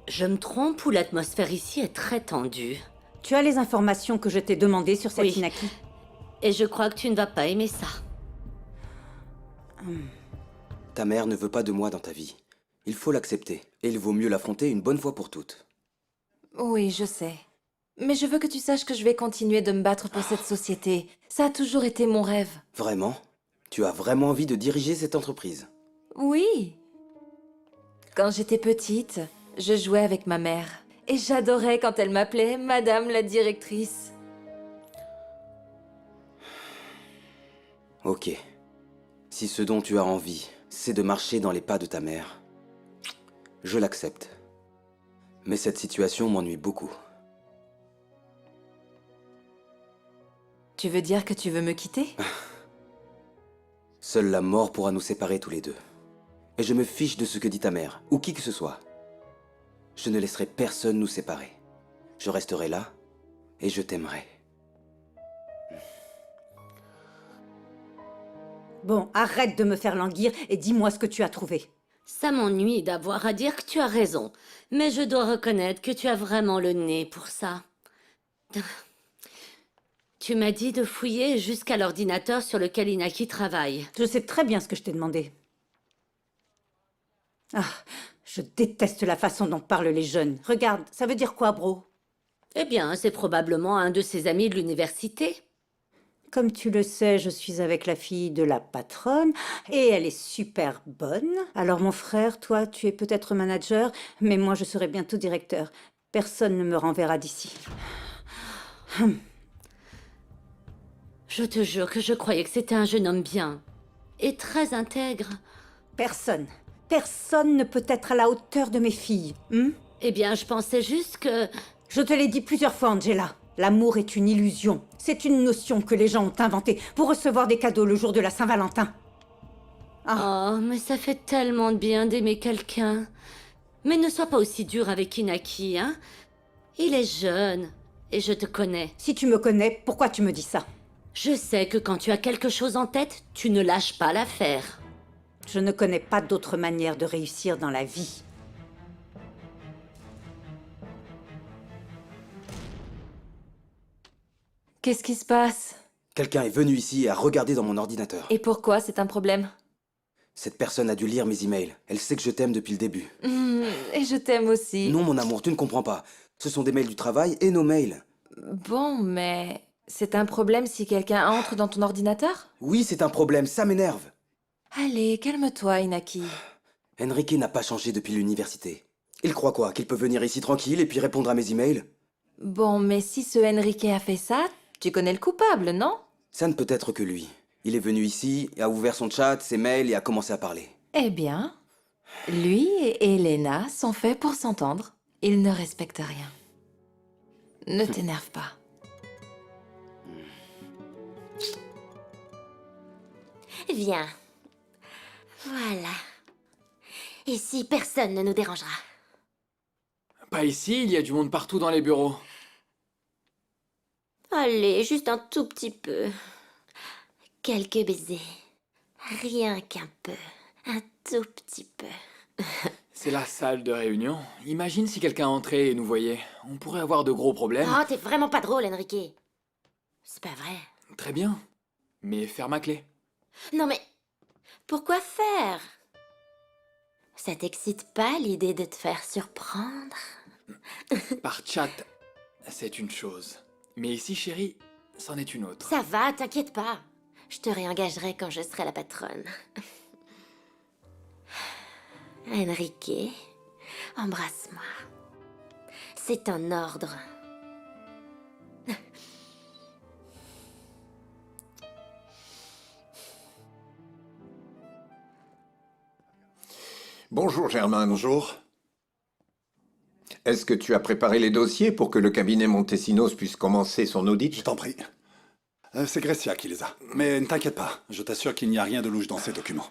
Je me trompe ou l'atmosphère ici est très tendue? Tu as les informations que je t'ai demandées sur cette Inaki? Et je crois que tu ne vas pas aimer ça. Ta mère ne veut pas de moi dans ta vie. Il faut l'accepter, et il vaut mieux l'affronter une bonne fois pour toutes. Oui, je sais. Mais je veux que tu saches que je vais continuer de me battre pour cette société. Ça a toujours été mon rêve. Vraiment? Tu as vraiment envie de diriger cette entreprise? Oui. Quand j'étais petite, je jouais avec ma mère. Et j'adorais quand elle m'appelait Madame la directrice. Ok. Si ce dont tu as envie, c'est de marcher dans les pas de ta mère, je l'accepte. Mais cette situation m'ennuie beaucoup. Tu veux dire que tu veux me quitter? Seule la mort pourra nous séparer tous les deux. Et je me fiche de ce que dit ta mère, ou qui que ce soit. Je ne laisserai personne nous séparer. Je resterai là, et je t'aimerai. Bon, arrête de me faire languir et dis-moi ce que tu as trouvé. Ça m'ennuie d'avoir à dire que tu as raison, mais je dois reconnaître que tu as vraiment le nez pour ça. Tu m'as dit de fouiller jusqu'à l'ordinateur sur lequel Inaki travaille. Je sais très bien ce que je t'ai demandé. Ah, je déteste la façon dont parlent les jeunes. Regarde, ça veut dire quoi, bro? Eh bien, c'est probablement un de ses amis de l'université. Comme tu le sais, je suis avec la fille de la patronne et elle est super bonne. Alors mon frère, toi, tu es peut-être manager, mais moi je serai bientôt directeur. Personne ne me renverra d'ici. Je te jure que je croyais que c'était un jeune homme bien et très intègre. Personne ne peut être à la hauteur de mes filles. Eh bien, je pensais juste que... Je te l'ai dit plusieurs fois, Angela. L'amour est une illusion. C'est une notion que les gens ont inventée pour recevoir des cadeaux le jour de la Saint-Valentin. Oh, mais ça fait tellement de bien d'aimer quelqu'un. Mais ne sois pas aussi dur avec Inaki, hein? Il est jeune, et je te connais. Si tu me connais, pourquoi tu me dis ça? Je sais que quand tu as quelque chose en tête, tu ne lâches pas l'affaire. Je ne connais pas d'autre manière de réussir dans la vie. Qu'est-ce qui se passe? Quelqu'un est venu ici et a regardé dans mon ordinateur. Et pourquoi c'est un problème? Cette personne a dû lire mes emails. Elle sait que je t'aime depuis le début. Et je t'aime aussi. Non, mon amour, tu ne comprends pas. Ce sont des mails du travail et nos mails. Bon, mais c'est un problème si quelqu'un entre dans ton ordinateur? Oui, c'est un problème, ça m'énerve. Allez, calme-toi, Inaki. Enrique n'a pas changé depuis l'université. Il croit quoi? Qu'il peut venir ici tranquille et puis répondre à mes emails? Bon, mais si ce Enrique a fait ça, tu connais le coupable, non? Ça ne peut être que lui. Il est venu ici, a ouvert son chat, ses mails et a commencé à parler. Eh bien, lui et Elena sont faits pour s'entendre. Ils ne respectent rien. Ne t'énerve pas. Viens. Voilà. Ici, personne ne nous dérangera. Pas ici, il y a du monde partout dans les bureaux. Allez, juste un tout petit peu. Quelques baisers. Rien qu'un peu. Un tout petit peu. C'est la salle de réunion. Imagine si quelqu'un entrait et nous voyait. On pourrait avoir de gros problèmes. Oh, t'es vraiment pas drôle, Enrique. C'est pas vrai. Très bien. Mais ferme à clé. Non mais... Pourquoi faire? Ça t'excite pas l'idée de te faire surprendre? Par chat, c'est une chose. Mais ici, chérie, c'en est une autre. Ça va, t'inquiète pas. Je te réengagerai quand je serai la patronne. Enrique, embrasse-moi. C'est un ordre. Bonjour Germain. Bonjour. Est-ce que tu as préparé les dossiers pour que le cabinet Montesinos puisse commencer son audit? Je t'en prie. C'est Grecia qui les a. Mais ne t'inquiète pas, je t'assure qu'il n'y a rien de louche dans ces documents.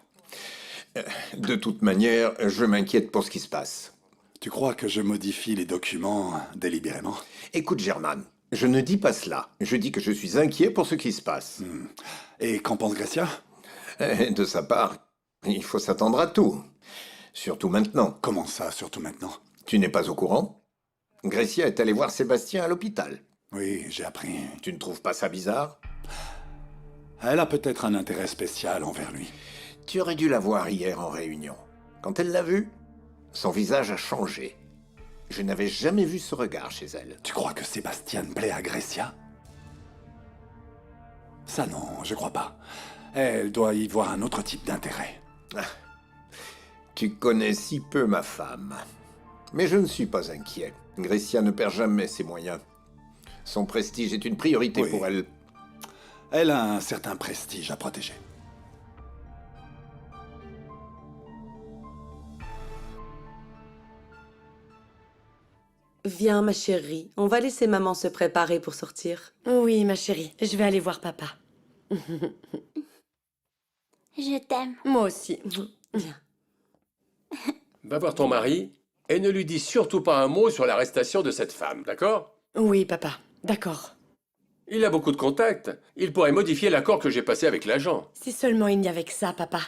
De toute manière, je m'inquiète pour ce qui se passe. Tu crois que je modifie les documents délibérément? Écoute Germain, je ne dis pas cela. Je dis que je suis inquiet pour ce qui se passe. Et qu'en pense Grecia? De sa part, il faut s'attendre à tout. Surtout maintenant. Comment ça, surtout maintenant? Tu n'es pas au courant? Grecia est allée voir Sébastien à l'hôpital. Oui, j'ai appris. Tu ne trouves pas ça bizarre? Elle a peut-être un intérêt spécial envers lui. Tu aurais dû la voir hier en réunion. Quand elle l'a vu, Son visage a changé. Je n'avais jamais vu ce regard chez elle. Tu crois que Sébastien plaît à Grecia? Ça non, je crois pas. Elle doit y voir un autre type d'intérêt. Ah, tu connais si peu ma femme. Mais je ne suis pas inquiet. Grecia ne perd jamais ses moyens. Son prestige est une priorité pour elle. Elle a un certain prestige à protéger. Viens, ma chérie, on va laisser maman se préparer pour sortir. Oui, ma chérie, je vais aller voir papa. Je t'aime. Moi aussi. Viens. Va voir ton mari et ne lui dis surtout pas un mot sur l'arrestation de cette femme, d'accord? Oui, papa, d'accord. Il a beaucoup de contacts. Il pourrait modifier l'accord que j'ai passé avec l'agent. Si seulement il n'y avait que ça, papa.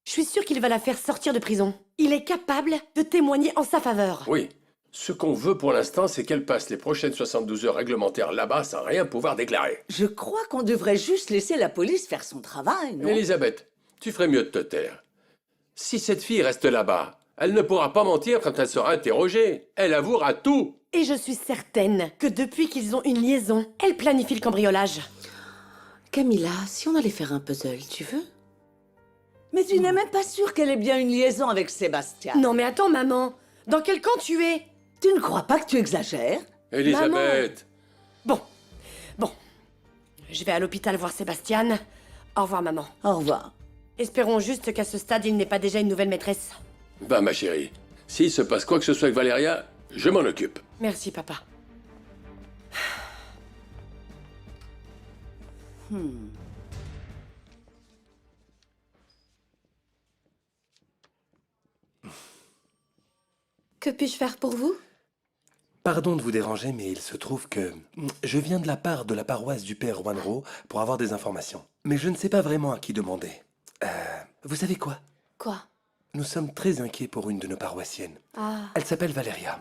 Je suis sûre qu'il va la faire sortir de prison. Il est capable de témoigner en sa faveur. Oui. Ce qu'on veut pour l'instant, c'est qu'elle passe les prochaines 72 heures réglementaires là-bas sans rien pouvoir déclarer. Je crois qu'on devrait juste laisser la police faire son travail, non? Elisabeth, tu ferais mieux de te taire. Si cette fille reste là-bas, elle ne pourra pas mentir quand elle sera interrogée. Elle avouera tout. Et je suis certaine que depuis qu'ils ont une liaison, elle planifie le cambriolage. Camilla, si on allait faire un puzzle, tu veux? Mais tu n'es même pas sûre qu'elle ait bien une liaison avec Sébastien. Non mais attends, maman. Dans quel camp tu es? Tu ne crois pas que tu exagères? Elisabeth. Bon. Je vais à l'hôpital voir Sébastien. Au revoir, maman. Au revoir. Espérons juste qu'à ce stade, il n'ait pas déjà une nouvelle maîtresse. Va, ma chérie. S'il se passe quoi que ce soit avec Valéria, je m'en occupe. Merci, papa. Que puis-je faire pour vous? Pardon de vous déranger, mais il se trouve que je viens de la part de la paroisse du père Wanro pour avoir des informations. Mais je ne sais pas vraiment à qui demander. Vous savez quoi? Quoi? Nous sommes très inquiets pour une de nos paroissiennes. Ah, Elle s'appelle Valéria.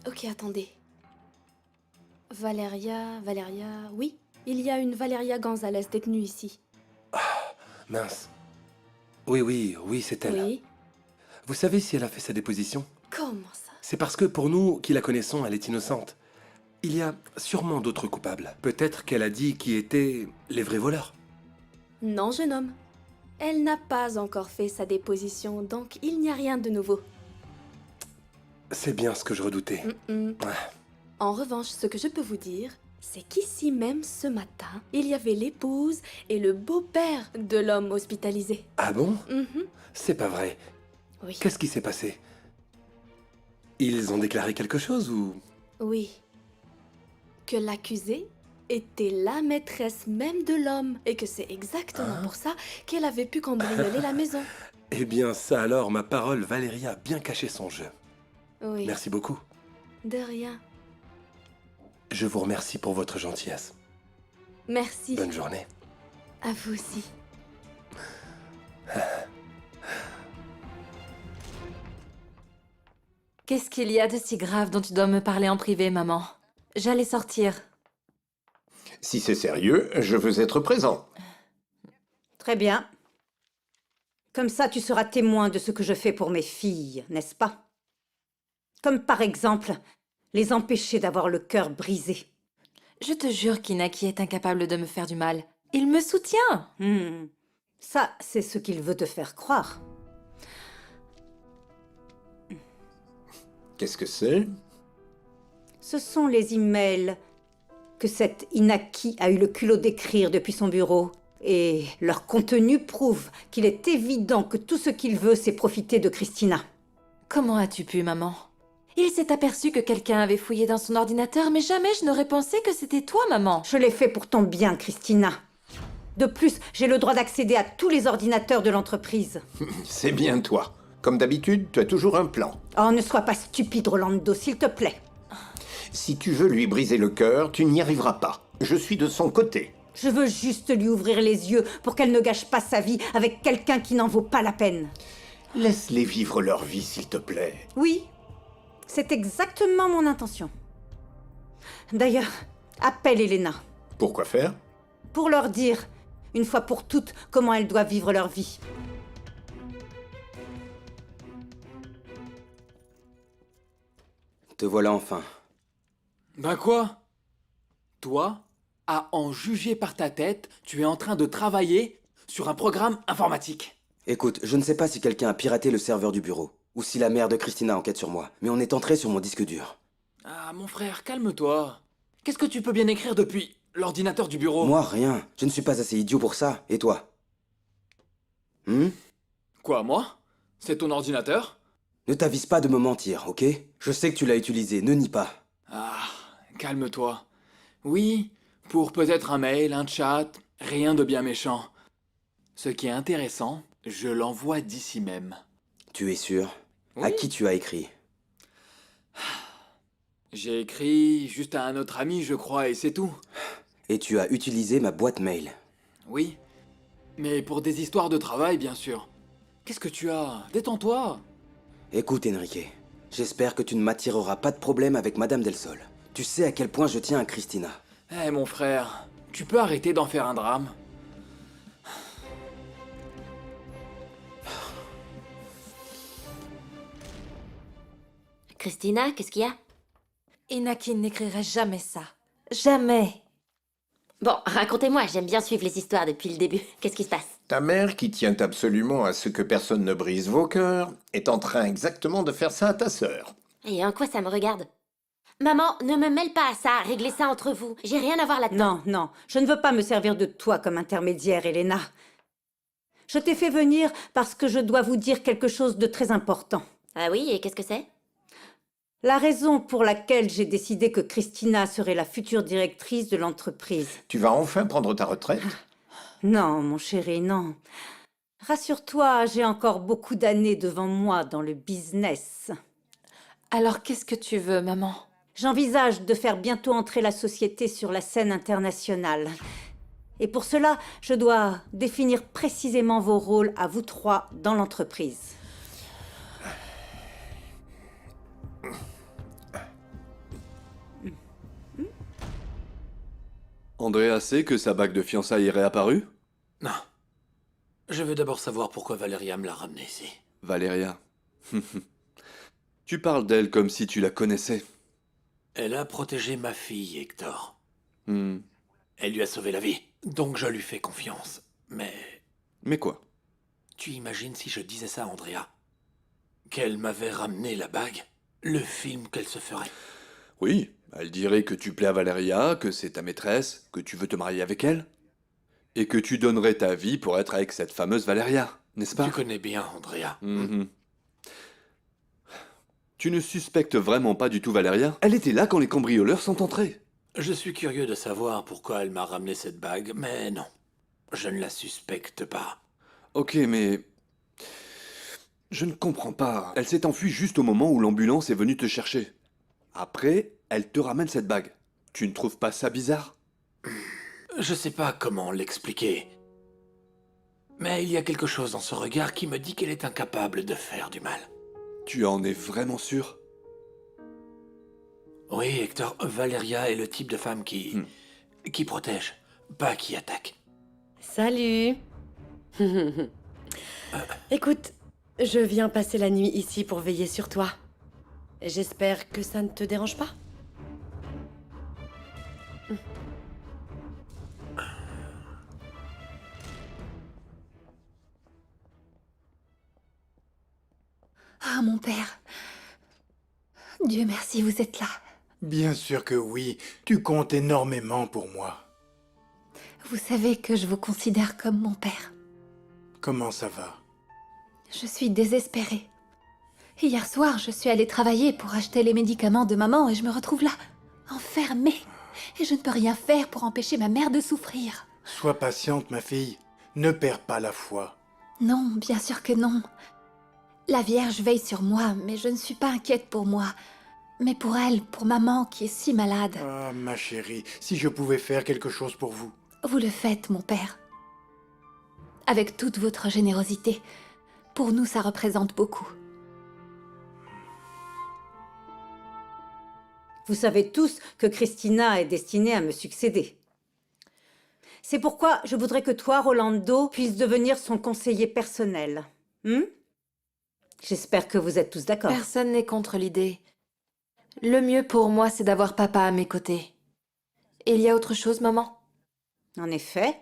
ok, attendez. Valéria... Oui, il y a une Valéria Gonzalez détenue ici. Mince. Oui, c'est elle. Oui. Vous savez si elle a fait sa déposition? Comment ça? C'est parce que pour nous qui la connaissons, elle est innocente. Il y a sûrement d'autres coupables. Peut-être qu'elle a dit qui étaient les vrais voleurs. Non, jeune homme. Elle n'a pas encore fait sa déposition, donc il n'y a rien de nouveau. C'est bien ce que je redoutais. Ouais. En revanche, ce que je peux vous dire, c'est qu'ici même, ce matin, il y avait l'épouse et le beau-père de l'homme hospitalisé. Ah bon? Mhm. C'est pas vrai. Oui. Qu'est-ce qui s'est passé? Ils ont déclaré quelque chose ou... Oui. Que l'accusée était la maîtresse même de l'homme et que c'est exactement pour ça qu'elle avait pu cambrioler la maison. Eh bien ça alors, ma parole, Valéria a bien caché son jeu. Oui. Merci beaucoup. De rien. Je vous remercie pour votre gentillesse. Merci. Bonne journée. À vous aussi. Qu'est-ce qu'il y a de si grave dont tu dois me parler en privé, maman? J'allais sortir. Si c'est sérieux, je veux être présent. Très bien. Comme ça, tu seras témoin de ce que je fais pour mes filles, n'est-ce pas? Comme par exemple, les empêcher d'avoir le cœur brisé. Je te jure qu'Inaki est incapable de me faire du mal. Il me soutient. Ça, c'est ce qu'il veut te faire croire. Qu'est-ce que c'est? Ce sont les emails que cette Inaki a eu le culot d'écrire depuis son bureau. Et leur contenu prouve qu'il est évident que tout ce qu'il veut, c'est profiter de Christina. Comment as-tu pu, maman? Il s'est aperçu que quelqu'un avait fouillé dans son ordinateur, mais jamais je n'aurais pensé que c'était toi, maman. Je l'ai fait pour ton bien, Christina. De plus, j'ai le droit d'accéder à tous les ordinateurs de l'entreprise. C'est bien toi. Comme d'habitude, tu as toujours un plan. Oh, ne sois pas stupide, Rolando, s'il te plaît. Si tu veux lui briser le cœur, tu n'y arriveras pas. Je suis de son côté. Je veux juste lui ouvrir les yeux pour qu'elle ne gâche pas sa vie avec quelqu'un qui n'en vaut pas la peine. Laisse-les vivre leur vie, s'il te plaît. Oui, c'est exactement mon intention. D'ailleurs, appelle Elena. Pourquoi faire? Pour leur dire, une fois pour toutes, comment elles doivent vivre leur vie. Te voilà enfin. Ben quoi? Toi, à en juger par ta tête, tu es en train de travailler sur un programme informatique. Écoute, je ne sais pas si quelqu'un a piraté le serveur du bureau, ou si la mère de Christina enquête sur moi, mais on est entré sur mon disque dur. Ah, mon frère, calme-toi. Qu'est-ce que tu peux bien écrire depuis l'ordinateur du bureau? Moi, rien. Je ne suis pas assez idiot pour ça. Et toi? Quoi, moi? C'est ton ordinateur? Ne t'avise pas de me mentir, ok? Je sais que tu l'as utilisé, ne nie pas. Ah, calme-toi. Oui, pour peut-être un mail, un chat, rien de bien méchant. Ce qui est intéressant, je l'envoie d'ici même. Tu es sûr? Oui. À qui tu as écrit? J'ai écrit juste à un autre ami, je crois, et c'est tout. Et tu as utilisé ma boîte mail. Oui, mais pour des histoires de travail, bien sûr. Qu'est-ce que tu as? Détends-toi. Écoute, Enrique, j'espère que tu ne m'attireras pas de problème avec Madame Del Sol. Tu sais à quel point je tiens à Christina. Eh, mon frère, tu peux arrêter d'en faire un drame? Christina, qu'est-ce qu'il y a? Inaki n'écrirait jamais ça. Jamais. Bon, racontez-moi, j'aime bien suivre les histoires depuis le début. Qu'est-ce qui se passe? Ta mère, qui tient absolument à ce que personne ne brise vos cœurs, est en train exactement de faire ça à ta sœur. Et en quoi ça me regarde? Maman, ne me mêle pas à ça, réglez ça entre vous. J'ai rien à voir là-dedans. Non, non, je ne veux pas me servir de toi comme intermédiaire, Elena. Je t'ai fait venir parce que je dois vous dire quelque chose de très important. Ah oui, et qu'est-ce que c'est? La raison pour laquelle j'ai décidé que Christina serait la future directrice de l'entreprise. Tu vas enfin prendre ta retraite? Non, mon chéri, non. Rassure-toi, j'ai encore beaucoup d'années devant moi dans le business. Alors qu'est-ce que tu veux, maman? J'envisage de faire bientôt entrer la société sur la scène internationale. Et pour cela, je dois définir précisément vos rôles à vous trois dans l'entreprise. Andrea sait que sa bague de fiançailles est réapparue? Non. Je veux d'abord savoir pourquoi Valeria me l'a ramenée ici. Valeria. Tu parles d'elle comme si tu la connaissais. Elle a protégé ma fille, Hector. Hmm. Elle lui a sauvé la vie, donc je lui fais confiance. Mais... Mais quoi? Tu imagines si je disais ça à Andrea? Qu'elle m'avait ramené la bague? Le film qu'elle se ferait. Oui, elle dirait que tu plais à Valeria, que c'est ta maîtresse, que tu veux te marier avec elle. Et que tu donnerais ta vie pour être avec cette fameuse Valeria, n'est-ce pas? Tu connais bien Andrea. Mhm. Tu ne suspectes vraiment pas du tout Valeria? Elle était là quand les cambrioleurs sont entrés. Je suis curieux de savoir pourquoi elle m'a ramené cette bague, mais non. Je ne la suspecte pas. Ok, mais... Je ne comprends pas. Elle s'est enfuie juste au moment où l'ambulance est venue te chercher. Après, elle te ramène cette bague. Tu ne trouves pas ça bizarre? Je sais pas comment l'expliquer. Mais il y a quelque chose dans ce regard qui me dit qu'elle est incapable de faire du mal. Tu en es vraiment sûr? Oui, Hector, Valeria est le type de femme qui protège, pas qui attaque. Salut. Écoute, je viens passer la nuit ici pour veiller sur toi. J'espère que ça ne te dérange pas. Ah, mon père. Dieu merci, vous êtes là. Bien sûr que oui, tu comptes énormément pour moi. Vous savez que je vous considère comme mon père. Comment ça va? Je suis désespérée. Hier soir, je suis allée travailler pour acheter les médicaments de maman et je me retrouve là, enfermée. Et je ne peux rien faire pour empêcher ma mère de souffrir. Sois patiente, ma fille. Ne perds pas la foi. Non, bien sûr que non. La Vierge veille sur moi, mais je ne suis pas inquiète pour moi. Mais pour elle, pour maman qui est si malade. Ah, ma chérie, si je pouvais faire quelque chose pour vous. Vous le faites, mon père. Avec toute votre générosité. Pour nous, ça représente beaucoup. Vous savez tous que Christina est destinée à me succéder. C'est pourquoi je voudrais que toi, Rolando, puisses devenir son conseiller personnel. J'espère que vous êtes tous d'accord. Personne n'est contre l'idée. Le mieux pour moi, c'est d'avoir papa à mes côtés. Il y a autre chose, maman? En effet.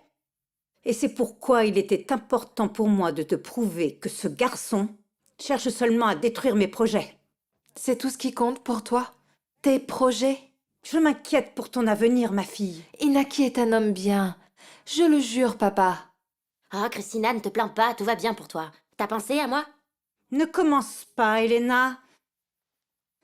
Et c'est pourquoi il était important pour moi de te prouver que ce garçon cherche seulement à détruire mes projets. C'est tout ce qui compte pour toi? Tes projets? Je m'inquiète pour ton avenir, ma fille. Inaki est un homme bien. Je le jure, papa. Oh, Christina, ne te plains pas, tout va bien pour toi. T'as pensé à moi? Ne commence pas, Elena.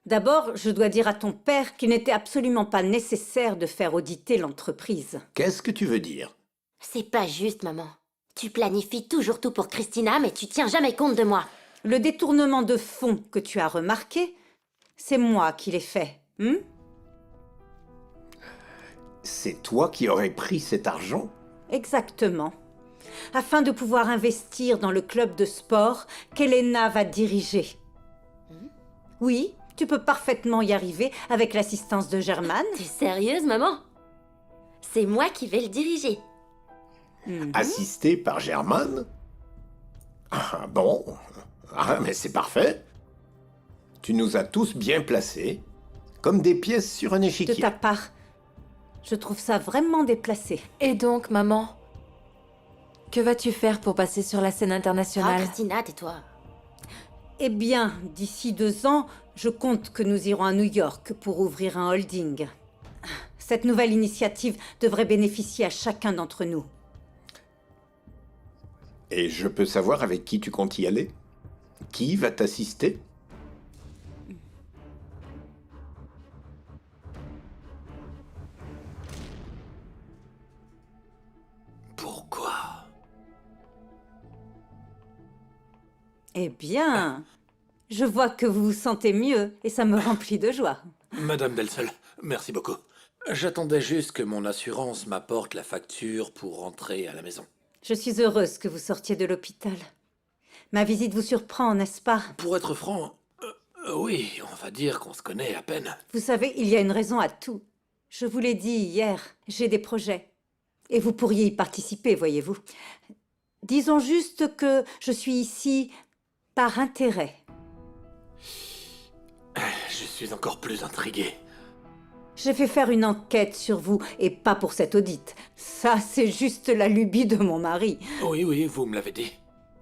D'abord, je dois dire à ton père qu'il n'était absolument pas nécessaire de faire auditer l'entreprise. Qu'est-ce que tu veux dire? C'est pas juste, maman. Tu planifies toujours tout pour Christina, mais tu tiens jamais compte de moi. Le détournement de fonds que tu as remarqué, c'est moi qui l'ai fait. C'est toi qui aurais pris cet argent? Exactement. Afin de pouvoir investir dans le club de sport qu'Elena va diriger. Oui, tu peux parfaitement y arriver avec l'assistance de Germaine. T'es sérieuse, maman? C'est moi qui vais le diriger. Assisté par Germaine? Ah bon? Ah, mais c'est parfait. Tu nous as tous bien placés, comme des pièces sur un échiquier. De ta part, je trouve ça vraiment déplacé. Et donc, maman, que vas-tu faire pour passer sur la scène internationale? Christina, tais-toi. Eh bien, d'ici 2 ans, je compte que nous irons à New York pour ouvrir un holding. Cette nouvelle initiative devrait bénéficier à chacun d'entre nous. Et je peux savoir avec qui tu comptes y aller? Qui va t'assister? Pourquoi? Eh bien, je vois que vous vous sentez mieux et ça me remplit de joie. Madame Delsel, merci beaucoup. J'attendais juste que mon assurance m'apporte la facture pour rentrer à la maison. Je suis heureuse que vous sortiez de l'hôpital. Ma visite vous surprend, n'est-ce pas? Pour être franc, oui, on va dire qu'on se connaît à peine. Vous savez, il y a une raison à tout. Je vous l'ai dit hier, j'ai des projets. Et vous pourriez y participer, voyez-vous. Disons juste que je suis ici par intérêt. Je suis encore plus intrigué. J'ai fait faire une enquête sur vous, et pas pour cet audit. Ça, c'est juste la lubie de mon mari. Oui, oui, vous me l'avez dit.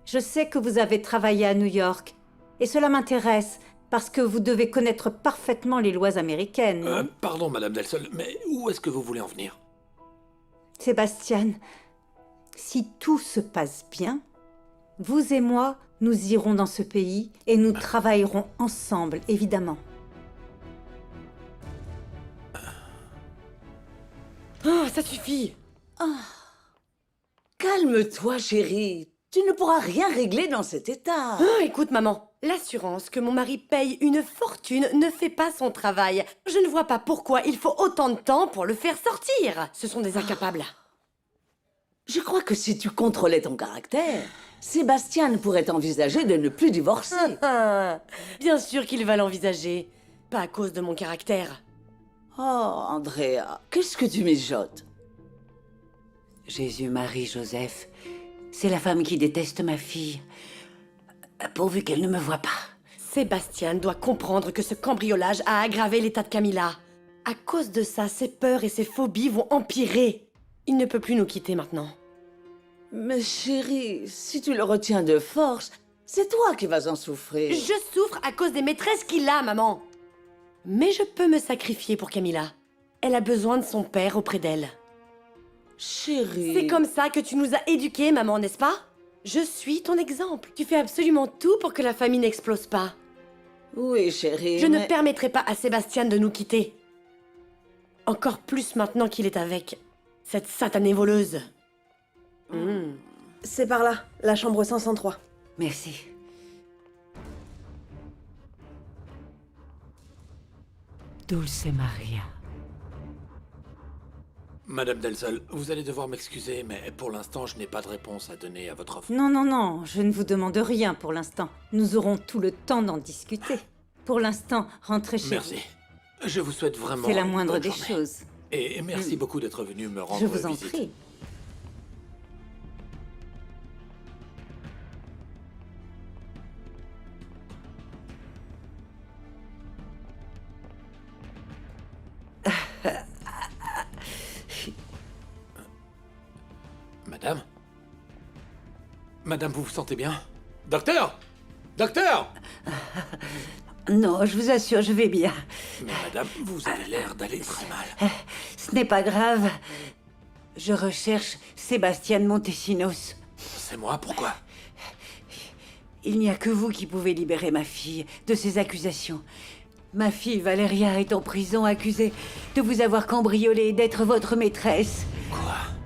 Je sais que vous avez travaillé à New York, et cela m'intéresse, parce que vous devez connaître parfaitement les lois américaines. Non Pardon, Madame Delsel, mais où est-ce que vous voulez en venir? Sébastien, si tout se passe bien, vous et moi, nous irons dans ce pays, et nous travaillerons ensemble, évidemment. Oh, ça suffit. Calme-toi, chérie. Tu ne pourras rien régler dans cet état. Oh, écoute, maman, l'assurance que mon mari paye une fortune ne fait pas son travail. Je ne vois pas pourquoi il faut autant de temps pour le faire sortir. Ce sont des incapables. Je crois que si tu contrôlais ton caractère, Sébastien pourrait envisager de ne plus divorcer. Bien sûr qu'il va l'envisager. Pas à cause de mon caractère. Oh, Andrea, qu'est-ce que tu mijotes? Jésus-Marie-Joseph, c'est la femme qui déteste ma fille. Pourvu qu'elle ne me voie pas. Sébastien doit comprendre que ce cambriolage a aggravé l'état de Camilla. À cause de ça, ses peurs et ses phobies vont empirer. Il ne peut plus nous quitter maintenant. Mais chérie, si tu le retiens de force, c'est toi qui vas en souffrir. Je souffre à cause des maîtresses qu'il a, maman. Mais je peux me sacrifier pour Camilla. Elle a besoin de son père auprès d'elle. Chérie... C'est comme ça que tu nous as éduqués, maman, n'est-ce pas? Je suis ton exemple. Tu fais absolument tout pour que la famille n'explose pas. Oui, chérie, Je ne permettrai pas à Sébastien de nous quitter. Encore plus maintenant qu'il est avec cette satanée voleuse. C'est par là, la chambre 503. Merci. Dulce Maria. Madame Delsel, vous allez devoir m'excuser, mais pour l'instant, je n'ai pas de réponse à donner à votre offre. Non, non, non, je ne vous demande rien pour l'instant. Nous aurons tout le temps d'en discuter. Pour l'instant, rentrez chez vous. Merci. Je vous souhaite vraiment C'est la une moindre bonne des journée. choses. Et merci beaucoup d'être venu me rendre Je vous en visite. prie. Madame, vous vous sentez bien? Docteur! Docteur! Non, je vous assure, je vais bien. Mais madame, vous avez l'air d'aller très mal. Ce n'est pas grave. Je recherche Sébastien Montesinos. C'est moi, pourquoi? Il n'y a que vous qui pouvez libérer ma fille de ces accusations. Ma fille Valéria est en prison accusée de vous avoir cambriolé et d'être votre maîtresse. Quoi?